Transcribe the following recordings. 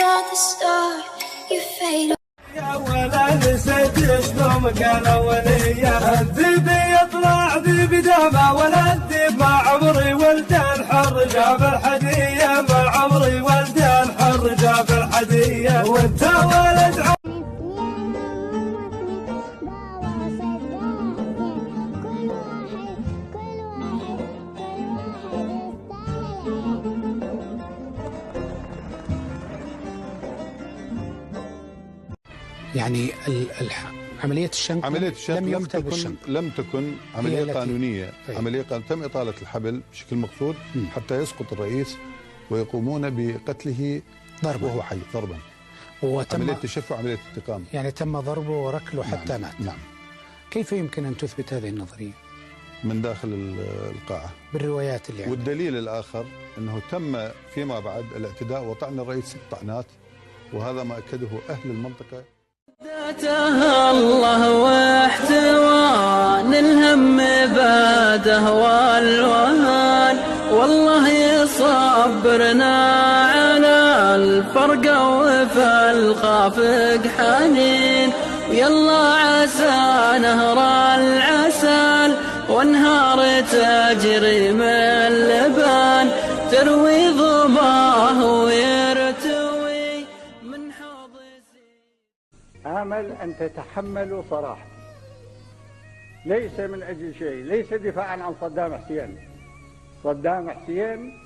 you're the star, you fade. يا ولا نسيت شلون كان وليا الذيب يطلع ذيب دمع ولا الذيب ما عمري ولد الحر جاب الحدية ما عمري ولد الحر جاب الحدية وانت ولد يعني عملية الشنق لم تكن عملية قانونية. عملية تم إطالة الحبل بشكل مقصود حتى يسقط الرئيس ويقومون بقتله ضربا وهو حي ضربا. عملية تشفع عملية انتقام. يعني تم ضربه وركله حتى نعم. مات. نعم. كيف يمكن أن تثبت هذه النظرية؟ من داخل القاعة بالروايات اللي عندك. والدليل الآخر أنه تم فيما بعد الاعتداء وطعن الرئيس 6 طعنات، وهذا ما أكده أهل المنطقة. الله واحتوان الهم باده والوهان، والله يصبرنا على الفرقة وفي الخافق حنين، ويلا عسى نهر العسل وانهار تجري من لبان، تروي ظباه ويرتوي من حوض. آمل أن تتحملوا صراحة، ليس من أجل شيء، ليس دفاعا عن صدام حسين. صدام حسين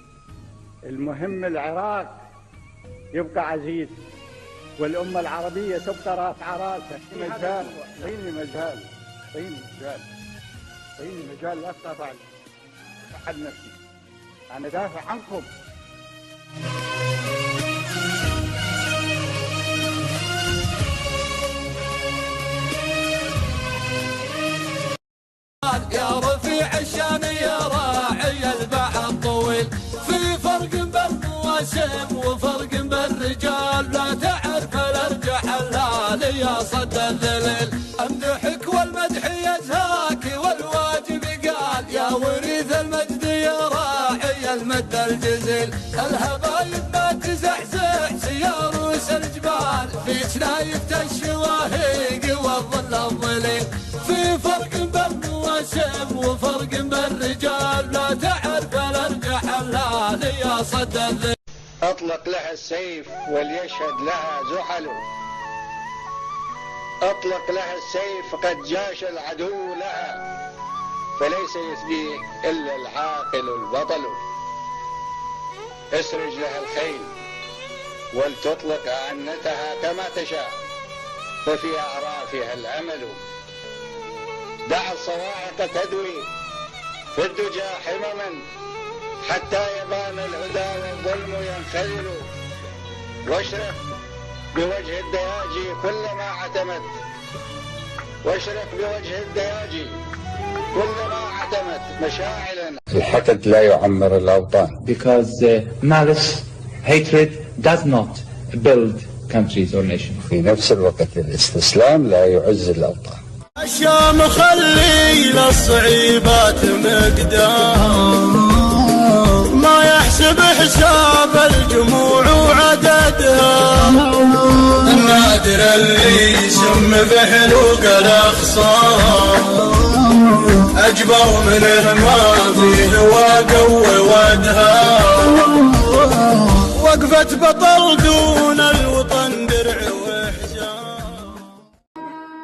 المهم العراق يبقى عزيز، والأمة العربية تبقى رافعة راسها. طيني مجال لا تقاطع أحد نفسي، أنا دافع عنكم. يا رفيع الشان يا راعي البحر الطويل، في فرق بين وسم وفرق بالرجال، لا تعرف الارجح الهالي يا صد الذليل، امدحك والمدح يزهاك والواجب قال، يا وريث المجد يا راعي المد الجزيل، الهبايب ما تزحزح سياروس الجبال، فيك نايفة الشواهيق والظل الظليل، في فرق بين وسم وفرق بالرجال، لا تعرف الارجح الهالي يا صد الذل. أطلق لها السيف وليشهد لها زحل، أطلق لها السيف قد جاش العدو لها، فليس يفديه إلا العاقل البطل، اسرج لها الخيل ولتطلق أعنتها كما تشاء، ففي أعرافها الأمل، دع الصواعق تدوي في الدجى حمما، حتى يبان الهدى والظلم ينخذل، واشرق بوجه الدياجي كلما عتمت، واشرق بوجه الدياجي كلما عتمت مشاعلا. الحقد لا يعمر الأوطان. Because malice, hatred does not build countries or nations. في نفس الوقت الاستسلام لا يعز الأوطان. الشام خلي للصعيبات مقدام، ما يحسب حساب الجموع وعددها، النادر اللي يسم بحلوق الأخصام، أجبر من الماضي وقوي ودها، وقفت بطل دون الوطن درع وحزام.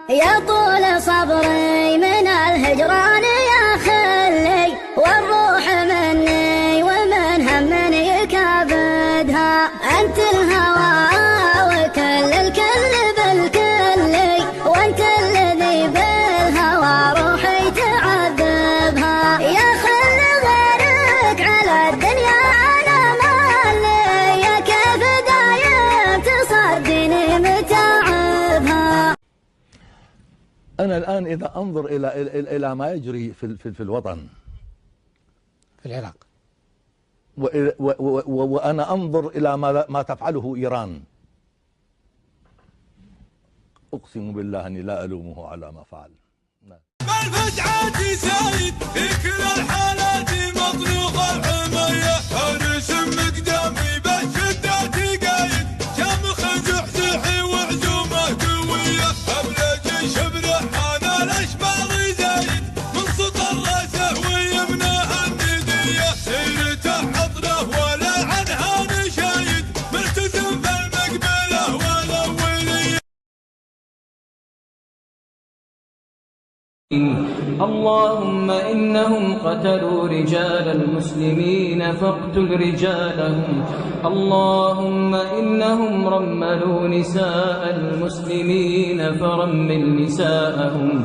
يا طول صبري من الهجران يا خلي، والروح مني ومن هم يكابدها، أنت الهوى وكل الكل بالكل، وأنت الذي بالهوى روحي تعذبها، يا خل غيرك على الدنيا أنا مالي، يا كيف دايم تصدني متعبها. أنا الآن إذا أنظر إلى ما يجري في الوطن في العراق، وأنا أنظر إلى ما تفعله إيران، أقسم بالله أني لا ألومه على ما فعل. بالفجعات زايد في كل الحالات مطروق الحماية، حارس مقدامي بالشدات قايد، شامخ اللهم إنهم قتلوا رجال المسلمين فاقتل رجالهم. اللهم إنهم رملوا نساء المسلمين فرمل نساءهم.